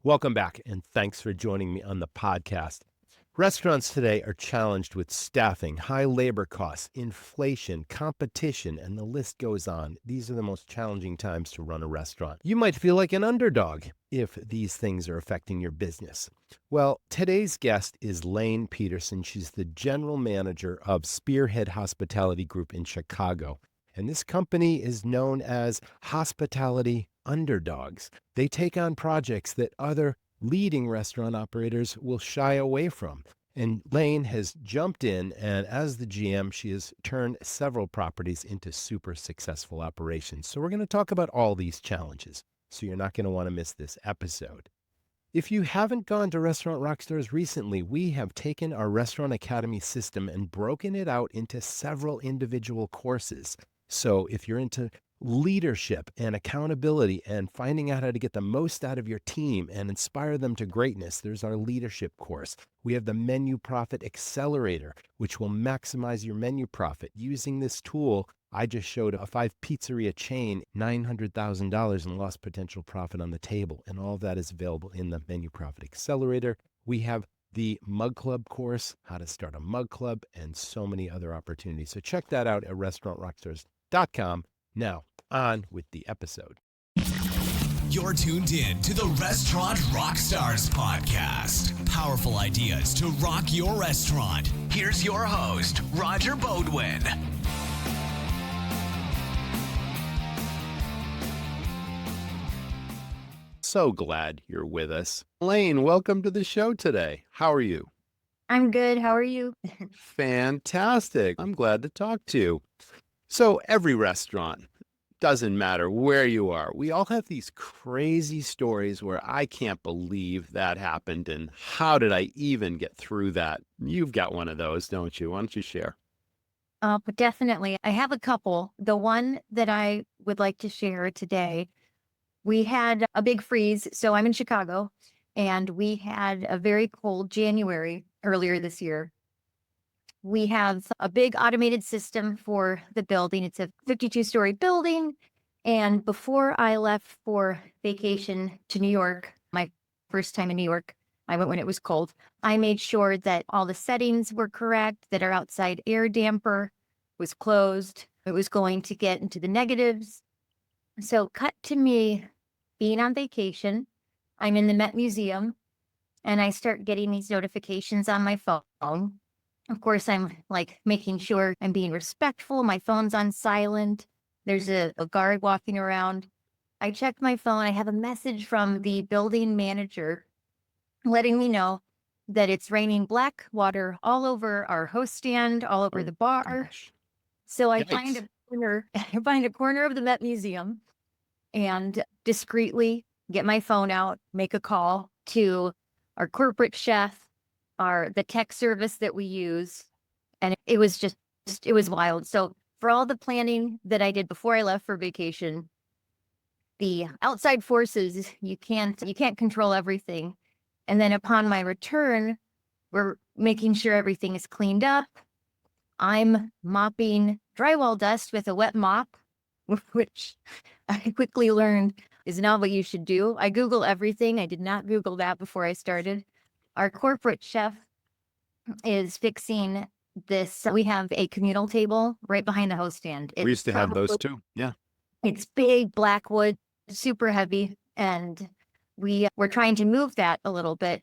Welcome back, and thanks for joining me on the podcast. Restaurants today are challenged with staffing, high labor costs, inflation, competition, and the list goes on. These are the most challenging times to run a restaurant. You might feel like an underdog if these things are affecting your business. Well, today's guest is Laine Peterson. She's the general manager of Spearhead Hospitality Group in Chicago. And this company is known as Hospitality Underdogs. They take on projects that other leading restaurant operators will shy away from. And Laine has jumped in, and as the GM, she has turned several properties into super successful operations. So we're going to talk about all these challenges. So you're not going to want to miss this episode. If you haven't gone to Restaurant RockStars recently, we have taken our Restaurant Academy system and broken it out into several individual courses. So if you're into leadership and accountability and finding out how to get the most out of your team and inspire them to greatness, there's our leadership course. We have the Menu Profit Accelerator, which will maximize your menu profit. Using this tool, I just showed a 5-pizzeria chain $900,000 in lost potential profit on the table, and all of that is available in the Menu Profit Accelerator. We have the Mug Club course, how to start a mug club, and so many other opportunities. So check that out at restaurantrockstars.com. Now, on with the episode. You're tuned in to the Restaurant RockStars Podcast. Powerful ideas to rock your restaurant. Here's your host, Roger Bodwin. So glad you're with us. Laine, welcome to the show today. How are you? I'm good. How are you? Fantastic. I'm glad to talk to you. So every restaurant, doesn't matter where you are, we all have these crazy stories where I can't believe that happened and how did I even get through that? You've got one of those, don't you? Why don't you share? But definitely. I have a couple. The one that I would like to share today, we had a big freeze. So I'm in Chicago, and we had a very cold January earlier this year. We have a big automated system for the building. It's a 52-story building. And before I left for vacation to New York, my first time in New York, I went when it was cold. I made sure that all the settings were correct, that our outside air damper was closed. It was going to get into the negatives. So cut to me being on vacation. I'm in the Met Museum, and I start getting these notifications on my phone. Of course, I'm like making sure I'm being respectful. My phone's on silent. There's a guard walking around. I check my phone. I have a message from the building manager letting me know that it's raining black water all over our host stand, all over the bar. Gosh. So I Yikes. find a corner of the Met Museum and discreetly get my phone out, make a call to our corporate chef, the tech service that we use. And it was it was wild. So for all the planning that I did before I left for vacation, the outside forces, you can't control everything. And then upon my return, we're making sure everything is cleaned up. I'm mopping drywall dust with a wet mop, which I quickly learned is not what you should do. I Google everything. I did not Google that before I started. Our corporate chef is fixing this. We have a communal table right behind the host stand. We used to have those too. Yeah. It's big, black wood, super heavy. And we're trying to move that a little bit.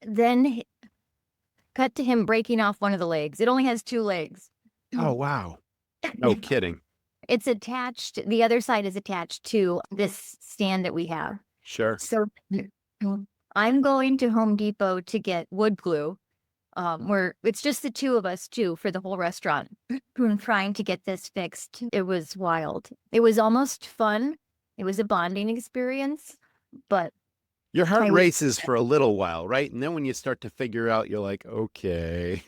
Then cut to him breaking off one of the legs. It only has 2 legs. Oh, wow. No kidding. It's attached. The other side is attached to this stand that we have. Sure. So I'm going to Home Depot to get wood glue. Where it's just the 2 of us too for the whole restaurant. I'm trying to get this fixed. It was wild. It was almost fun. It was a bonding experience, but your heart races for a little while, right? And then when you start to figure out, you're like, okay,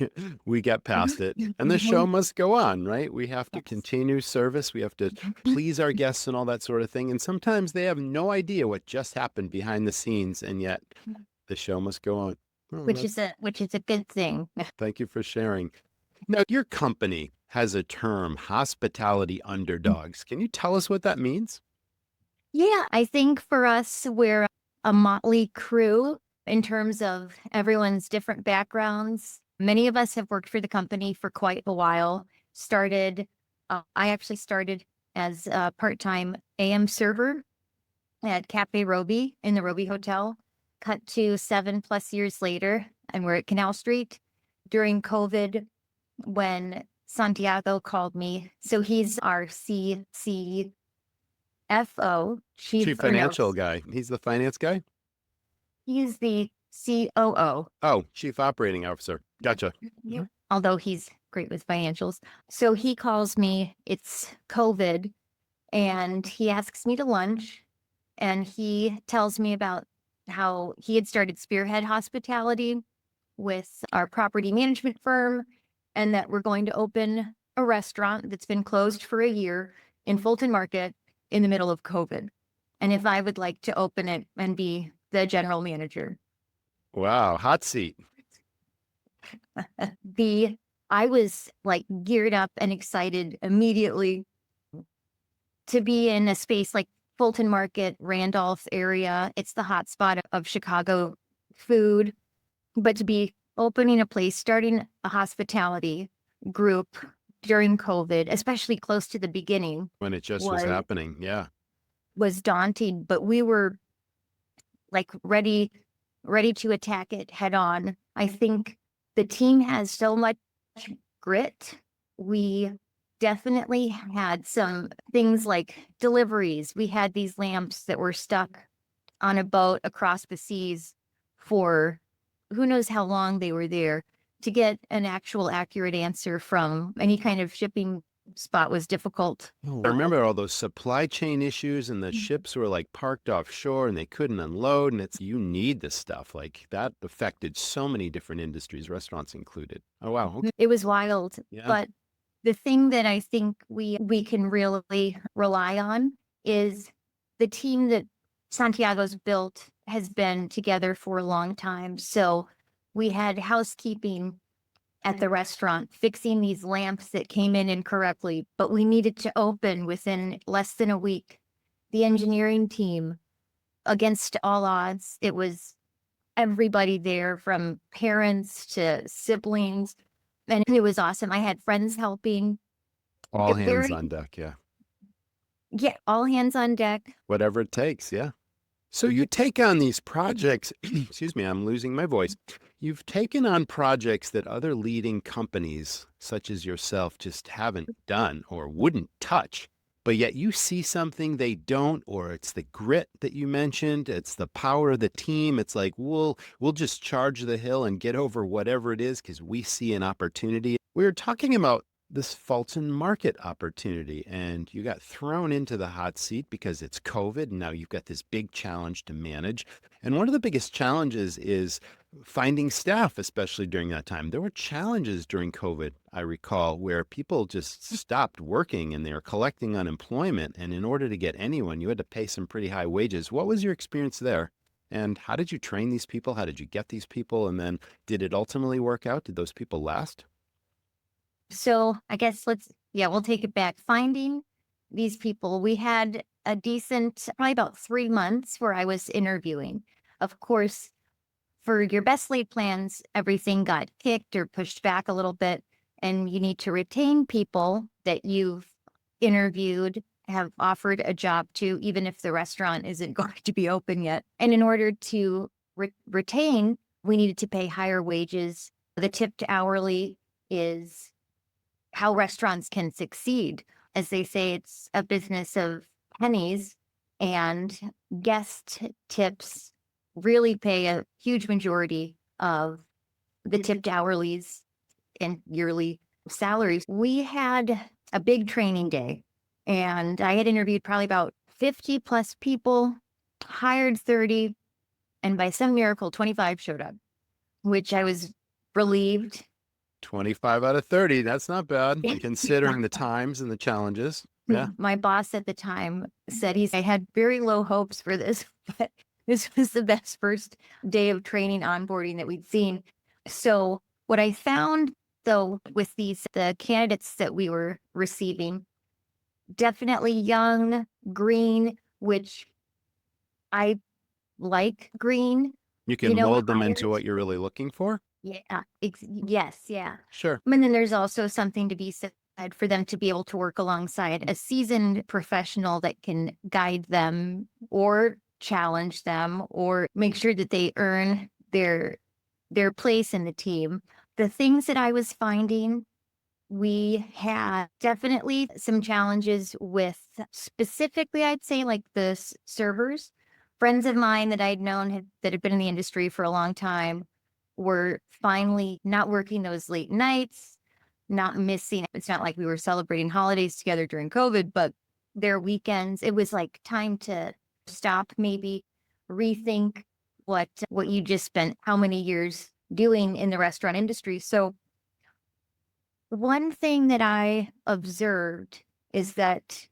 we get past it. And the show must go on, right? We have to continue service. We have to please our guests and all that sort of thing. And sometimes they have no idea what just happened behind the scenes. And yet the show must go on. Oh, which is a good thing. Thank you for sharing. Now, your company has a term, hospitality underdogs. Can you tell us what that means? Yeah, I think for us, we're a motley crew in terms of everyone's different backgrounds. Many of us have worked for the company for quite a while. I actually started as a part-time AM server at Cafe Roby in the Roby Hotel. Cut to 7+ years later, and we're at Canal Street during COVID when Santiago called me. So he's our CFO, Chief financial guy. He's the finance guy? He's the COO. Oh, Chief Operating Officer. Gotcha. Yeah. Although he's great with financials. So he calls me, it's COVID, and he asks me to lunch, and he tells me about how he had started Spearhead Hospitality with our property management firm, and that we're going to open a restaurant that's been closed for a year in Fulton Market in the middle of COVID. And if I would like to open it and be the general manager. Wow. Hot seat. I was like geared up and excited immediately to be in a space like Fulton Market, Randolph area. It's the hot spot of Chicago food. But to be opening a place, starting a hospitality group during COVID, especially close to the beginning. When it just was happening. Yeah. Was daunting, but we were like ready to attack it head on. I think the team has so much grit. We definitely had some things like deliveries. We had these lamps that were stuck on a boat across the seas for who knows how long they were there. To get an actual accurate answer from any kind of shipping spot was difficult. I remember all those supply chain issues, and the ships were like parked offshore and they couldn't unload. And you need this stuff. Like that affected so many different industries, restaurants included. Oh, wow. Okay. It was wild. Yeah. But the thing that I think we can really rely on is the team that Santiago's built has been together for a long time. So we had housekeeping at the restaurant fixing these lamps that came in incorrectly, but we needed to open within less than a week. The engineering team, against all odds, it was everybody there from parents to siblings, and it was awesome. I had friends helping. All hands on deck. Yeah. Yeah. All hands on deck. Whatever it takes. Yeah. So you take on these projects, excuse me, I'm losing my voice. You've taken on projects that other leading companies, such as yourself, just haven't done or wouldn't touch. But yet you see something they don't, or it's the grit that you mentioned. It's the power of the team. It's like, we'll just charge the hill and get over whatever it is because we see an opportunity. We were talking about this Fulton Market opportunity, and you got thrown into the hot seat because it's COVID, and now you've got this big challenge to manage. And one of the biggest challenges is finding staff, especially during that time. There were challenges during COVID, I recall, where people just stopped working and they were collecting unemployment. And in order to get anyone, you had to pay some pretty high wages. What was your experience there? And how did you train these people? How did you get these people? And then did it ultimately work out? Did those people last? So I guess we'll take it back. Finding these people, we had a decent, probably about 3 months where I was interviewing. Of course, for your best laid plans, everything got kicked or pushed back a little bit, and you need to retain people that you've interviewed, have offered a job to, even if the restaurant isn't going to be open yet. And in order to retain, we needed to pay higher wages. The tipped hourly is how restaurants can succeed. As they say, it's a business of pennies, and guest tips really pay a huge majority of the tipped hourlies and yearly salaries. We had a big training day, and I had interviewed probably about 50 plus people, hired 30, and by some miracle, 25 showed up, which I was relieved. 25 out of 30. That's not bad, considering the times and the challenges. Yeah. My boss at the time said I had very low hopes for this, but this was the best first day of training onboarding that we'd seen. So what I found, though, with the candidates that we were receiving, definitely young, green, which I like green, You can mold them into hires. what you're really looking for? Yeah, yes, yeah. Sure. And then there's also something to be said for them to be able to work alongside a seasoned professional that can guide them or challenge them or make sure that they earn their place in the team. The things that I was finding, we had definitely some challenges with specifically, I'd say, like the servers. Friends of mine that I'd known that had been in the industry for a long time were finally not working those late nights, not missing. It's not like we were celebrating holidays together during COVID, but their weekends, it was like time to stop, maybe rethink what you just spent how many years doing in the restaurant industry. So one thing that I observed is that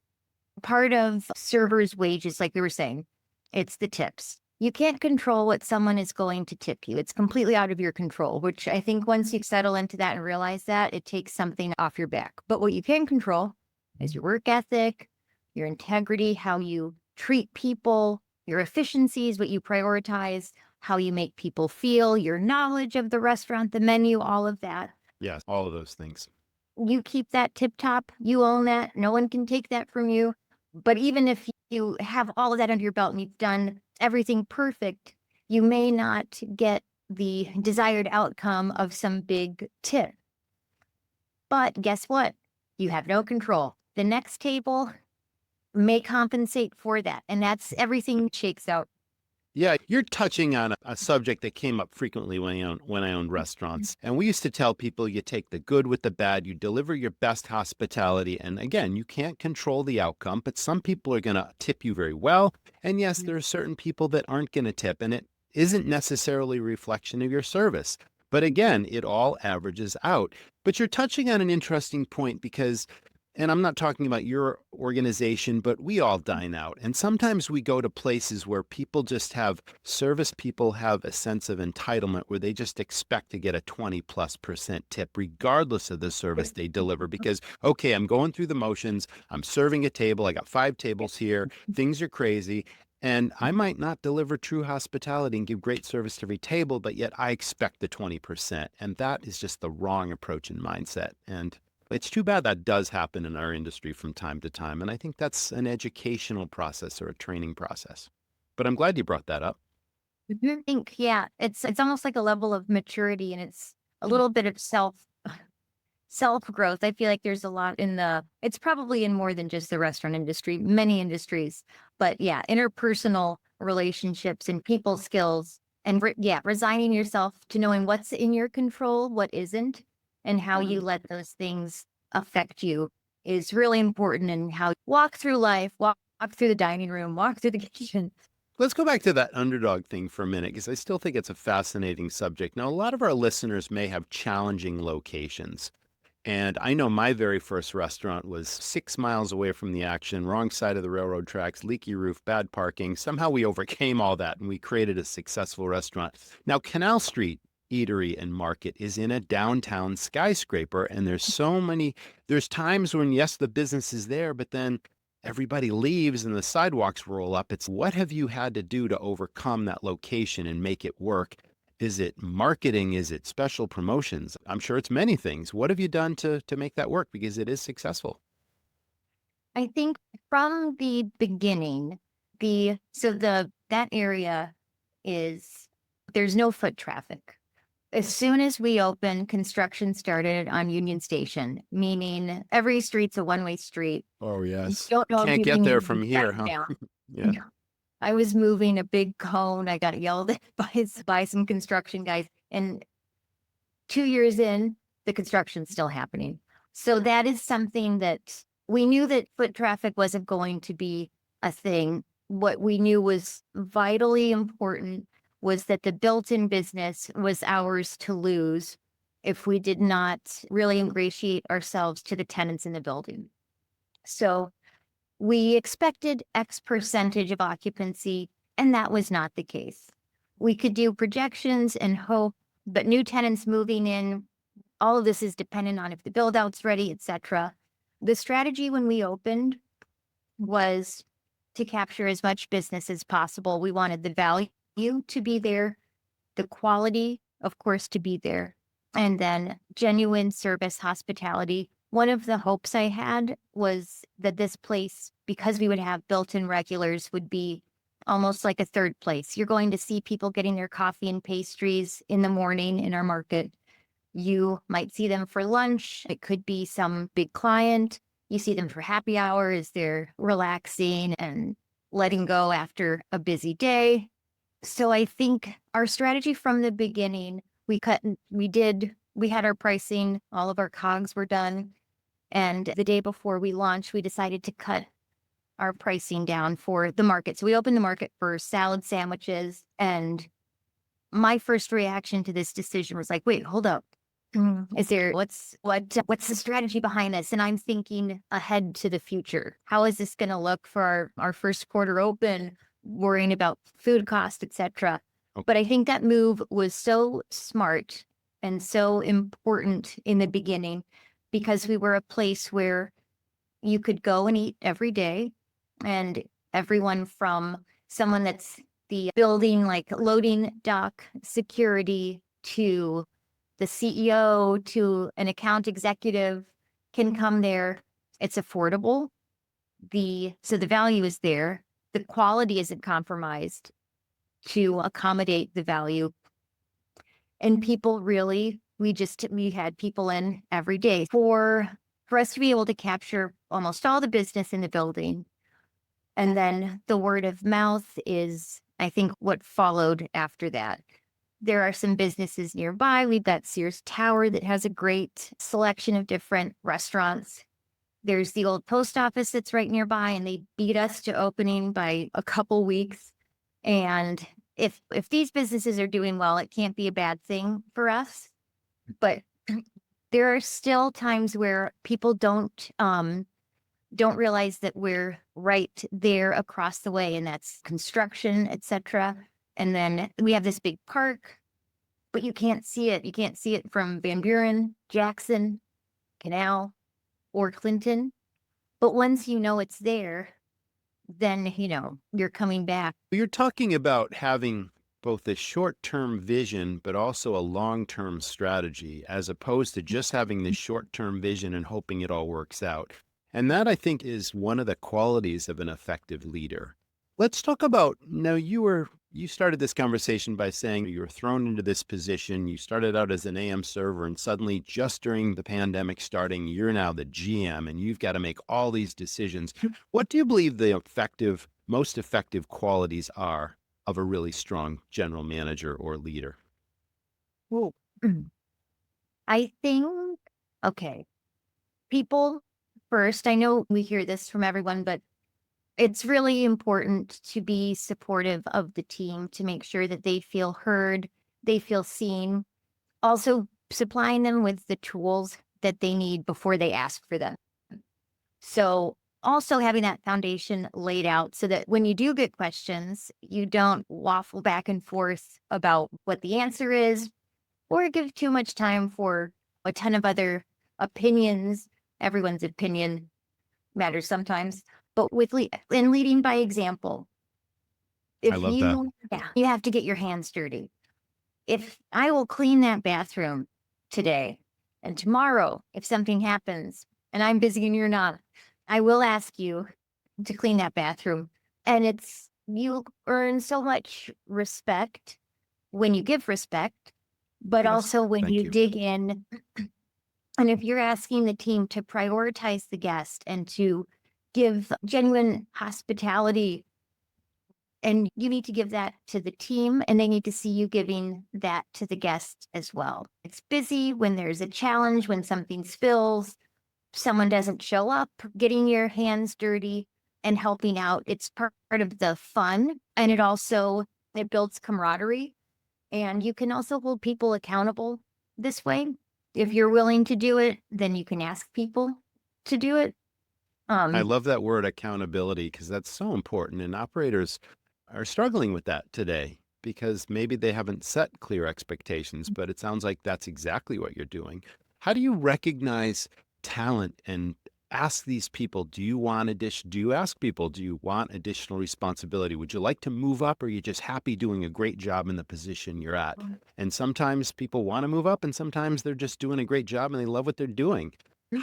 part of servers' wages, like we were saying, it's the tips. You can't control what someone is going to tip you. It's completely out of your control, which I think once you settle into that and realize that, it takes something off your back. But what you can control is your work ethic, your integrity, how you treat people, your efficiencies, what you prioritize, how you make people feel, your knowledge of the restaurant, the menu, all of that. Yes, all of those things. You keep that tip top, you own that. No one can take that from you. But even if you have all of that under your belt and you've done everything perfect, you may not get the desired outcome of some big tip. But guess what? You have no control. The next table may compensate for that. And that's everything shakes out. Yeah, you're touching on a subject that came up frequently when I owned restaurants. And we used to tell people you take the good with the bad, you deliver your best hospitality. And again, you can't control the outcome, but some people are going to tip you very well. And yes, there are certain people that aren't going to tip, and it isn't necessarily a reflection of your service. But again, it all averages out. But you're touching on an interesting point because, and I'm not talking about your organization, but we all dine out. And sometimes we go to places where service people have a sense of entitlement where they just expect to get a 20+% tip, regardless of the service they deliver. Because, okay, I'm going through the motions. I'm serving a table. I got 5 tables here. Things are crazy. And I might not deliver true hospitality and give great service to every table, but yet I expect the 20%. And that is just the wrong approach and mindset. And it's too bad that does happen in our industry from time to time. And I think that's an educational process or a training process. But I'm glad you brought that up. I think, yeah, it's almost like a level of maturity, and it's a little bit of self growth. I feel like there's a lot it's probably in more than just the restaurant industry, many industries, but yeah, interpersonal relationships and people skills and resigning yourself to knowing what's in your control, what isn't, and how you let those things affect you is really important, and how you walk through life, walk through the dining room, walk through the kitchen. Let's go back to that underdog thing for a minute, because I still think it's a fascinating subject. Now, a lot of our listeners may have challenging locations. And I know my very first restaurant was 6 miles away from the action, wrong side of the railroad tracks, leaky roof, bad parking. Somehow we overcame all that and we created a successful restaurant. Now, Canal Street Eatery and Market is in a downtown skyscraper, and there's times when, yes, the business is there, but then everybody leaves and the sidewalks roll up. It's what have you had to do to overcome that location and make it work? Is it marketing? Is it special promotions? I'm sure it's many things. What have you done to make that work? Because it is successful. I think from the beginning, that area there's no foot traffic. As soon as we opened, construction started on Union Station, meaning every street's a one-way street. Oh, yes. You don't know if Can't you get can there even from get here, huh? down. Yeah. I was moving a big cone. I got yelled at by some construction guys. And 2 years in, the construction's still happening. So that is something that we knew that foot traffic wasn't going to be a thing. What we knew was vitally important was that the built-in business was ours to lose if we did not really ingratiate ourselves to the tenants in the building. So we expected X percentage of occupancy, and that was not the case. We could do projections and hope, but new tenants moving in, all of this is dependent on if the build-out's ready, etc. The strategy when we opened was to capture as much business as possible. We wanted the value to be there, the quality, of course, to be there, and then genuine service hospitality. One of the hopes I had was that this place, because we would have built-in regulars, would be almost like a third place. You're going to see people getting their coffee and pastries in the morning in our market. You might see them for lunch. It could be some big client. You see them for happy hour as they're relaxing and letting go after a busy day. So I think our strategy from the beginning, we had our pricing, all of our COGS were done. And the day before we launched, we decided to cut our pricing down for the market. So we opened the market for salad sandwiches. And my first reaction to this decision was like, wait, hold up. What's the strategy behind this? And I'm thinking ahead to the future. How is this going to look for our first quarter open, worrying about food cost, etc. But I think that move was so smart and so important in the beginning because we were a place where you could go and eat every day, and everyone from someone that's the building, like loading dock security, to the CEO, to an account executive can come there. It's affordable. So the value is there. The quality isn't compromised to accommodate the value. And people really, we had people in every day for us to be able to capture almost all the business in the building. And then the word of mouth is, I think, what followed after that. There are some businesses nearby. We've got Sears Tower that has a great selection of different restaurants. There's the old post office that's right nearby, and they beat us to opening by a couple weeks. And if these businesses are doing well, it can't be a bad thing for us. But there are still times where people don't realize that we're right there across the way, and that's construction, etc. And then we have this big park, but you can't see it. You can't see it from Van Buren, Jackson, Canal, or Clinton. But once you know it's there, then, you're coming back. You're talking about having both a short-term vision, but also a long-term strategy, as opposed to just having the short-term vision and hoping it all works out. And that, I think, is one of the qualities of an effective leader. Let's talk about, now you started this conversation by saying you were thrown into this position. You started out as an AM server, and suddenly, just during the pandemic starting, you're now the GM, and you've got to make all these decisions. What do you believe the most effective qualities are of a really strong general manager or leader? Well, I think, people first. I know we hear this from everyone, but it's really important to be supportive of the team, to make sure that they feel heard, they feel seen. Also, supplying them with the tools that they need before they ask for them. So also having that foundation laid out so that when you do get questions, you don't waffle back and forth about what the answer is, or give too much time for a ton of other opinions. Everyone's opinion matters sometimes. But in leading by example, I love that. You have to get your hands dirty. If I will clean that bathroom today, and tomorrow, if something happens and I'm busy and you're not, I will ask you to clean that bathroom. And you earn so much respect when you give respect, but also when you dig in. And if you're asking the team to prioritize the guest and to give genuine hospitality, and you need to give that to the team, and they need to see you giving that to the guests as well. It's busy when there's a challenge, when something spills, someone doesn't show up, getting your hands dirty and helping out. It's part of the fun, and it builds camaraderie, and you can also hold people accountable this way. If you're willing to do it, then you can ask people to do it. I love that word accountability, because that's so important. And operators are struggling with that today because maybe they haven't set clear expectations, but it sounds like that's exactly what you're doing. How do you recognize talent and ask these people, do you ask people, do you want additional responsibility? Would you like to move up, or are you just happy doing a great job in the position you're at? And sometimes people want to move up, and sometimes they're just doing a great job and they love what they're doing.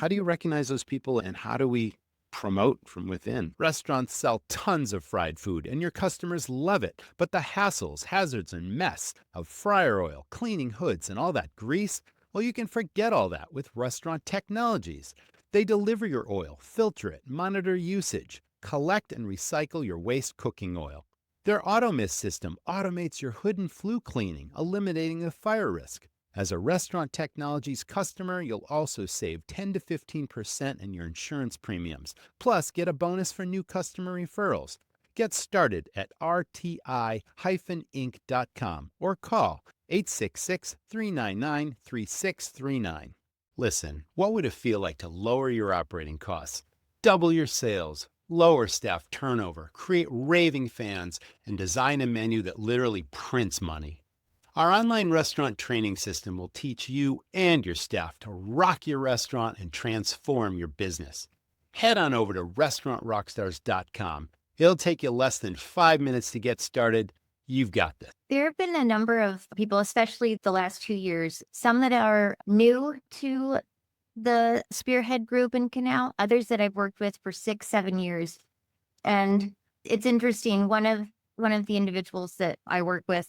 How do you recognize those people, and how do we promote from within? Restaurants sell tons of fried food and your customers love it, but the hassles, hazards, and mess of fryer oil, cleaning hoods, and all that grease, well, you can forget all that with Restaurant Technologies. They deliver your oil, filter it, monitor usage, collect and recycle your waste cooking oil. Their Auto Mist system automates your hood and flue cleaning, eliminating the fire risk. As a Restaurant Technologies customer, you'll also save 10 to 15% in your insurance premiums. Plus, get a bonus for new customer referrals. Get started at rti-inc.com or call 866-399-3639. Listen, what would it feel like to lower your operating costs, double your sales, lower staff turnover, create raving fans, and design a menu that literally prints money? Our online restaurant training system will teach you and your staff to rock your restaurant and transform your business. Head on over to restaurantrockstars.com. It'll take you less than 5 minutes to get started. You've got this. There have been a number of people, especially the last 2 years, some that are new to the Spearhead group in Canal, others that I've worked with for 6, 7 years. And it's interesting. One of the individuals that I work with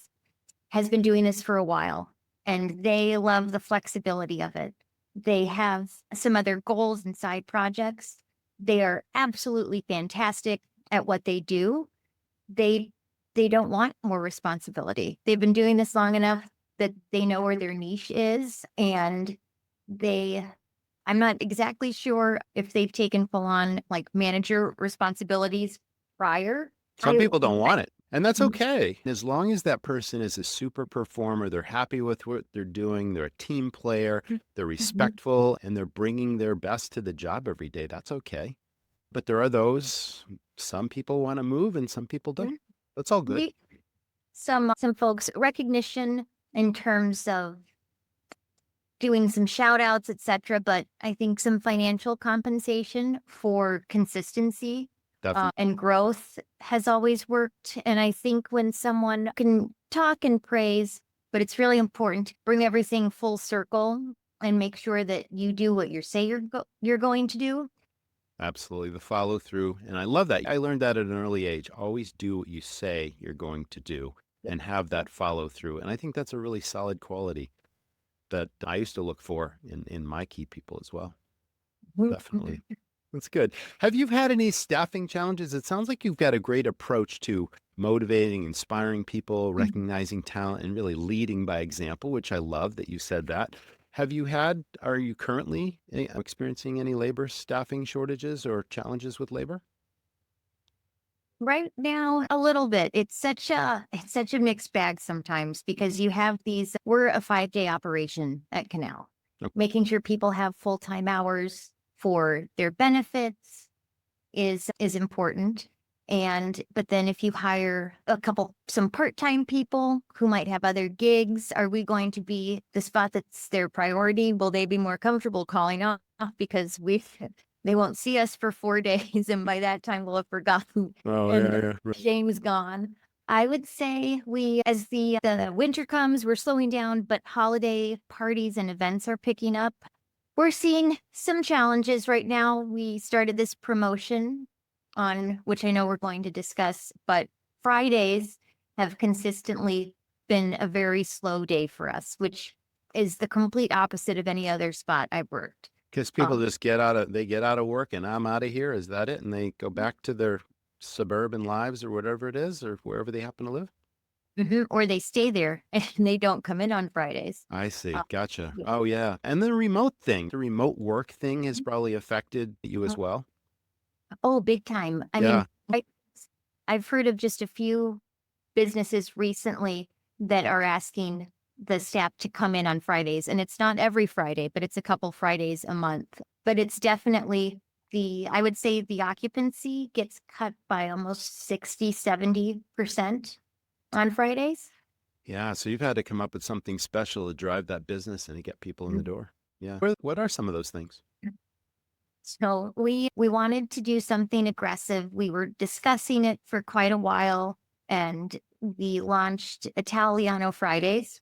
has been doing this for a while, and they love the flexibility of it. They have some other goals and side projects. They are absolutely fantastic at what they do. They don't want more responsibility. They've been doing this long enough that they know where their niche is, and I'm not exactly sure if they've taken full on like manager responsibilities prior. Some people don't want it. And that's okay. As long as that person is a super performer, they're happy with what they're doing, they're a team player, they're respectful, and they're bringing their best to the job every day, that's okay. But there are some people want to move and some people don't. That's all good. Some folks, recognition in terms of doing some shout outs, etc. But I think some financial compensation for consistency and growth has always worked. And I think when someone can talk and praise, but it's really important to bring everything full circle and make sure that you do what you say you're going to do. Absolutely. The follow through. And I love that. I learned that at an early age. Always do what you say you're going to do and have that follow through. And I think that's a really solid quality that I used to look for in my key people as well. Definitely. That's good. Have you had any staffing challenges? It sounds like you've got a great approach to motivating, inspiring people, recognizing talent, and really leading by example, which I love that you said that. Are you currently experiencing any labor staffing shortages or challenges with labor? Right now, a little bit. It's such a mixed bag sometimes because you have we're a 5-day operation at Canal, making sure people have full-time hours for their benefits is important. But then if you hire some part-time people who might have other gigs, are we going to be the spot that's their priority? Will they be more comfortable calling off because they won't see us for 4 days, and by that time we'll have forgotten. Right. James gone. I would say as the winter comes, we're slowing down, but holiday parties and events are picking up. We're seeing some challenges right now. We started this promotion on which I know we're going to discuss, but Fridays have consistently been a very slow day for us, which is the complete opposite of any other spot I've worked. Because people just get out of work and I'm out of here. Is that it? And they go back to their suburban lives or whatever it is, or wherever they happen to live? Or they stay there and they don't come in on Fridays. I see. Gotcha. Yeah. Oh, yeah. And the remote work thing has probably affected you as well. Oh, big time. I mean, I've heard of just a few businesses recently that are asking the staff to come in on Fridays. And it's not every Friday, but it's a couple Fridays a month. But it's definitely I would say the occupancy gets cut by almost 60, 70% on Fridays. Yeah. So you've had to come up with something special to drive that business and to get people in the door. Yeah. What are some of those things? So we wanted to do something aggressive. We were discussing it for quite a while, and we launched Italiano Fridays.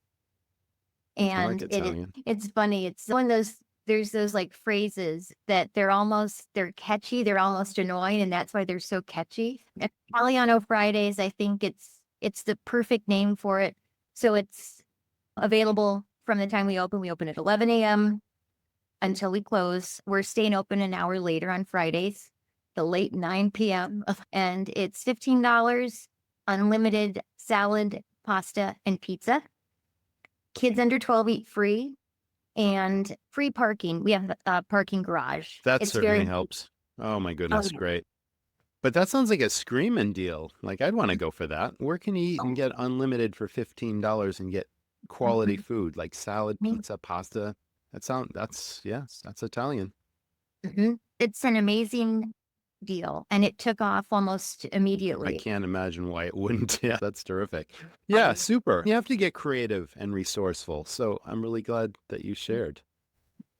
I like And Italian. it's funny. It's one of those, there's those like phrases that they're catchy, they're almost annoying, and that's why they're so catchy. Italiano Fridays, I think it's the perfect name for it. So it's available from the time we open. We open at 11 a.m. until we close. We're staying open an hour later on Fridays, the late 9 p.m. And it's $15, unlimited salad, pasta, and pizza. Kids under 12 eat free, and free parking. We have a parking garage. That It's certainly very, helps. Oh my oh, goodness, yeah. great. But that sounds like a screaming deal. Like I'd want to go for that. Where can you eat and Oh, get unlimited for $15 and get quality mhm, food like salad, mhm, pizza, pasta? That's yes, that's Italian. mhm. It's an amazing deal, and it took off almost I immediately. can't imagine why it wouldn't. Yeah, that's terrific. Yeah, Um, super. You have to get creative and resourceful. So I'm really glad that you shared.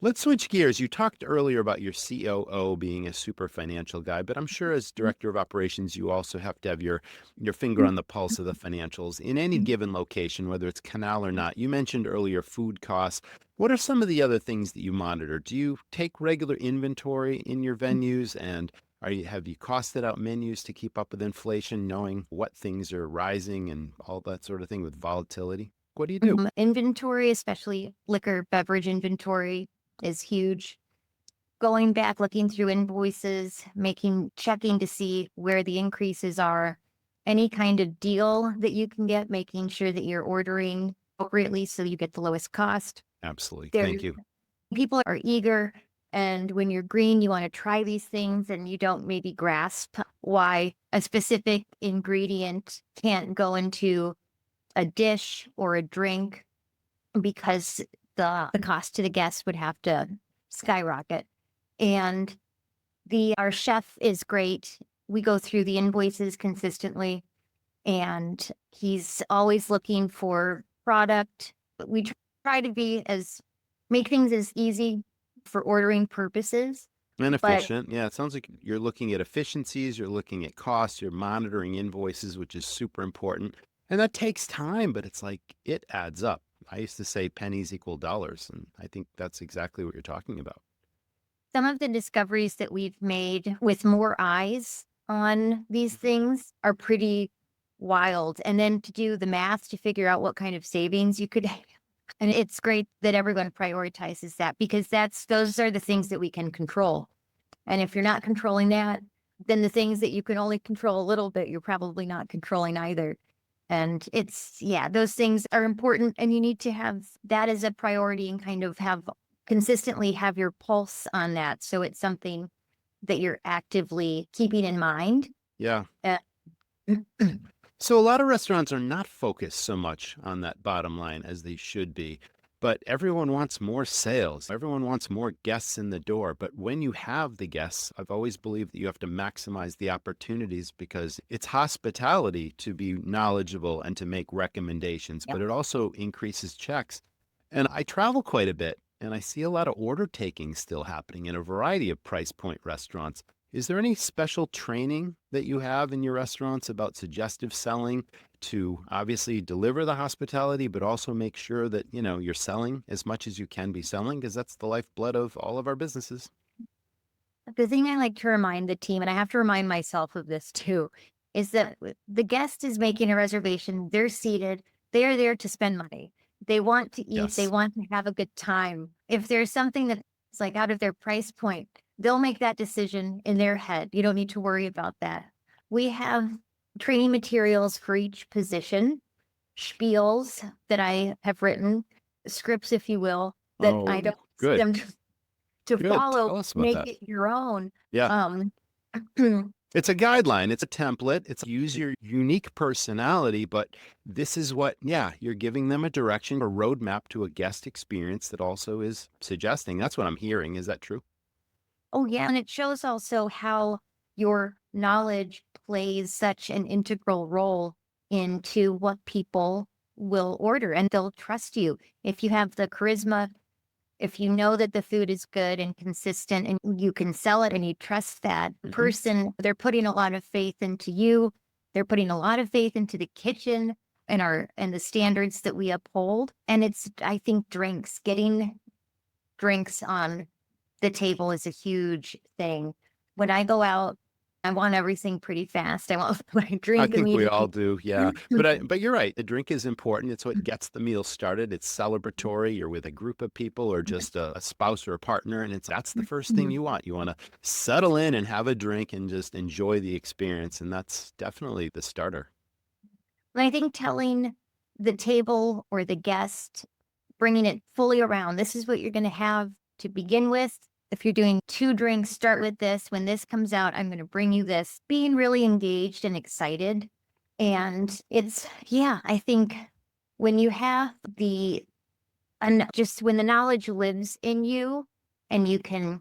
Let's switch gears. You talked earlier about your COO being a super financial guy, but I'm sure as director of operations, you also have to have your finger on the pulse of the financials in any given location, whether it's canal or not. You mentioned earlier food costs. What are some of the other things that you monitor? Do you take regular inventory in your venues, and have you costed out menus to keep up with inflation, knowing what things are rising and all that sort of thing with volatility? What do you do? Inventory, especially liquor, beverage inventory, is huge. Going back, looking through invoices, checking to see where the increases are, any kind of deal that you can get, making sure that you're ordering appropriately so you get the lowest cost. Absolutely. There, Thank you. people are eager, and when you're green, you want to try these things, and you don't maybe grasp why a specific ingredient can't go into a dish or a drink because the cost to the guest would have to skyrocket. And our chef is great. We go through the invoices consistently, and he's always looking for product. But we try to make things as easy for ordering purposes. And But efficient. Yeah, it sounds like you're looking at efficiencies, you're looking at costs, you're monitoring invoices, which is super important. And that takes time, but it's like it adds up. I used to say pennies equal dollars, and I think that's exactly what you're talking about. some of the discoveries that we've made with more eyes on these things are pretty wild. And then to do the math to figure out what kind of savings you could, and it's great that everyone prioritizes that, because those are the things that we can control. And if you're not controlling that, then the things that you can only control a little bit, you're probably not controlling either. And those things are important, and you need to have that as a priority and kind of consistently have your pulse on that. So it's something that you're actively keeping in mind. Yeah. Uh, So a lot of restaurants are not focused so much on that bottom line as they should be, but everyone wants more sales. Everyone wants more guests in the door. But when you have the guests, I've always believed that you have to maximize the opportunities, because it's hospitality to be knowledgeable and to make recommendations, Yep. but it also increases checks. And I travel quite a bit, and I see a lot of order taking still happening in a variety of price point restaurants. Is there any special training that you have in your restaurants about suggestive selling to obviously deliver the hospitality, but also make sure that, you're selling as much as you can be selling? Because that's the lifeblood of all of our businesses. The thing I like to remind the team, and I have to remind myself of this too, is that the guest is making a reservation. They're seated. They are there to spend money. They want to eat. They Yes. want to have a good time. If there's something that's like out of their price point, they'll make that decision in their head. You don't need to worry about that. We have training materials for each position, spiels that I have written, scripts, if you will, that I Oh, don't ask good. them to Good. follow, Tell us about make that. it your own. Yeah. Um, It's a guideline. It's a template. It's use your unique personality, but this is what, yeah, you're giving them a direction, a roadmap to a guest experience that also is suggesting. That's what I'm hearing. Is that true? oh yeah, and it shows also how your knowledge plays such an integral role into what people will order, and they'll trust you if you have the charisma If you know that the food is good and consistent and you can sell it and you trust that person, they're putting a lot of faith into you. They're putting a lot of faith into the kitchen and the standards that we uphold. And it's, I think, getting drinks on the table is a huge thing. When I go out, I want everything pretty fast. I want my drink I think we immediately. all do, yeah. But you're right. The drink is important. It's what gets the meal started. It's celebratory. You're with a group of people or just a spouse or a partner, and that's the first thing you want. You want to settle in and have a drink and just enjoy the experience, and that's definitely the starter. And I think telling the table or the guest, bringing it fully around, this is what you're going to have to begin with. If you're doing 2 drinks, start with this. When this comes out, I'm going to bring you this. Being really engaged and excited. And I think when you have just when the knowledge lives in you and you can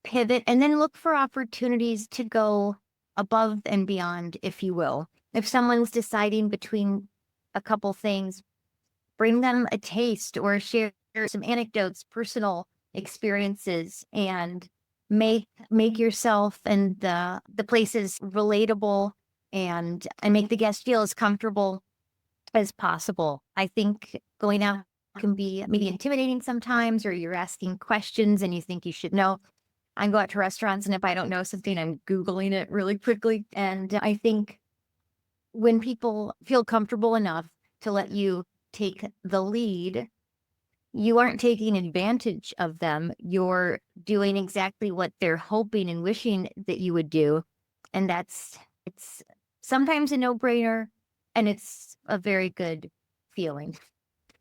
pivot and then look for opportunities to go above and beyond, if you will. If someone's deciding between a couple things, bring them a taste or share some anecdotes, personal experiences, and make yourself and the places relatable and make the guest feel as comfortable as possible. I think going out can be maybe intimidating sometimes, or you're asking questions and you think you should know. I go out to restaurants, and if I don't know something, I'm Googling it really quickly. And I think when people feel comfortable enough to let you take the lead, you aren't taking advantage of them. You're doing exactly what they're hoping and wishing that you would do. And it's sometimes a no-brainer, and it's a very good feeling.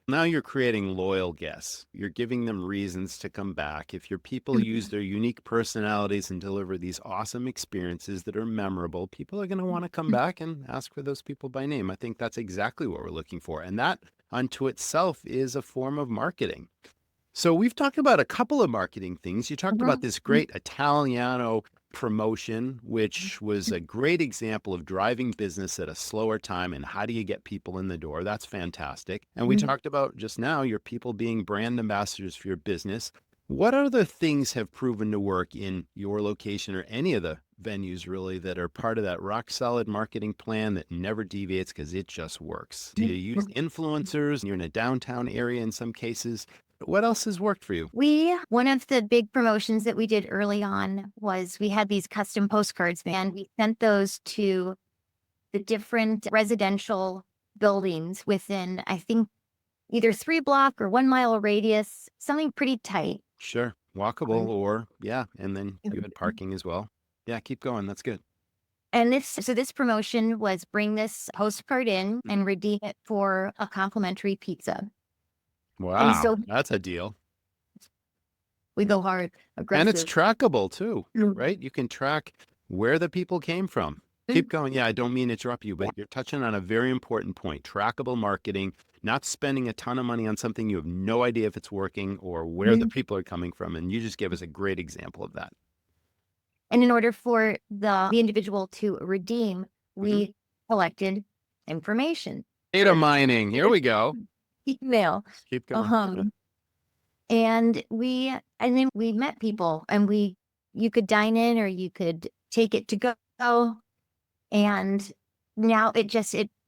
Now you're creating loyal guests. You're giving them reasons to come back. If your people use their unique personalities and deliver these awesome experiences that are memorable, people are going to want to come back and ask for those people by name. I think that's exactly what we're looking for. And that unto itself is a form of marketing. So we've talked about a couple of marketing things. You talked about this great Italiano promotion, which was a great example of driving business at a slower time and how do you get people in the door. That's fantastic. And we talked about just now your people being brand ambassadors for your business. What other things have proven to work in your location or any of the venues really that are part of that rock solid marketing plan that never deviates because it just works? Do you use influencers? You're in a downtown area in some cases. What else has worked for you? One of the big promotions that we did early on was we had these custom postcards, and we sent those to the different residential buildings within, I think, either 3-block or 1-mile radius, something pretty tight. Sure. Walkable or, yeah. And then you had parking as well. Yeah, keep going. That's good. And this promotion was bring this postcard in and redeem it for a complimentary pizza. Wow. And so that's a deal. we go hard, aggressive. And it's trackable too, right? You can track where the people came from. Keep going. Yeah, I don't mean to interrupt you, but you're touching on a very important point. Trackable marketing, not spending a ton of money on something you have no idea if it's working or where the people are coming from. And you just gave us a great example of that. And in order for the individual to redeem, we collected information. Data mining. Here we go. Email. Keep going. And then we met people, and you could dine in or you could take it to go. And now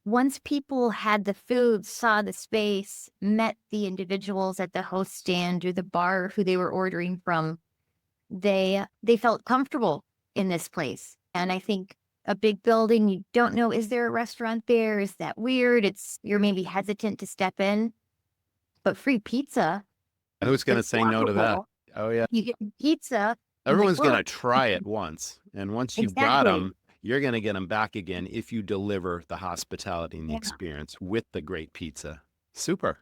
once people had the food, saw the space, met the individuals at the host stand or the bar who they were ordering from, they felt comfortable in this place. And I think a big building, you don't know, is there a restaurant there? Is that weird? You're maybe hesitant to step in, but free pizza. Who's going to say no to that? Oh, yeah. You get pizza. Everyone's going to try it once. And once you've got them, you're going to get them back again if you deliver the hospitality and the experience with the great pizza. Super.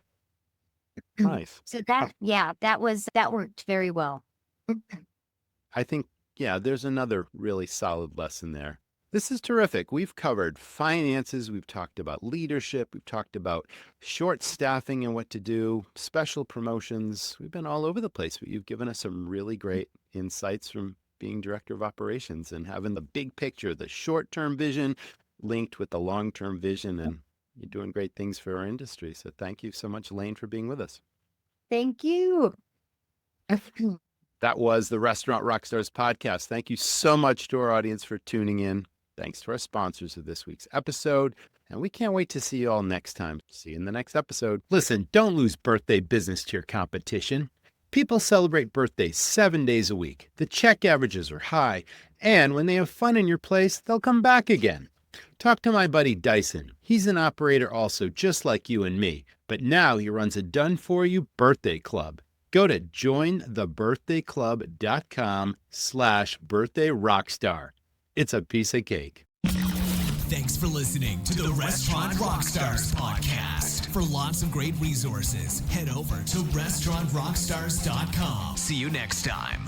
Nice. So that worked very well. I think, there's another really solid lesson there. This is terrific. We've covered finances. We've talked about leadership. We've talked about short staffing and what to do, special promotions. We've been all over the place, but you've given us some really great insights from being director of operations and having the big picture, the short-term vision linked with the long-term vision. And you're doing great things for our industry. So thank you so much, Laine, for being with us. Thank you. That was the Restaurant RockStars Podcast. Thank you so much to our audience for tuning in. Thanks to our sponsors of this week's episode. And we can't wait to see you all next time. See you in the next episode. Listen, don't lose birthday business to your competition. People celebrate birthdays 7 days a week. The check averages are high. And when they have fun in your place, they'll come back again. Talk to my buddy Dyson. He's an operator also, just like you and me. But now he runs a done-for-you birthday club. Go to jointhebirthdayclub.com/birthdayrockstar. It's a piece of cake. Thanks for listening to the Restaurant RockStars Podcast. For lots of great resources, head over to restaurantrockstars.com. See you next time.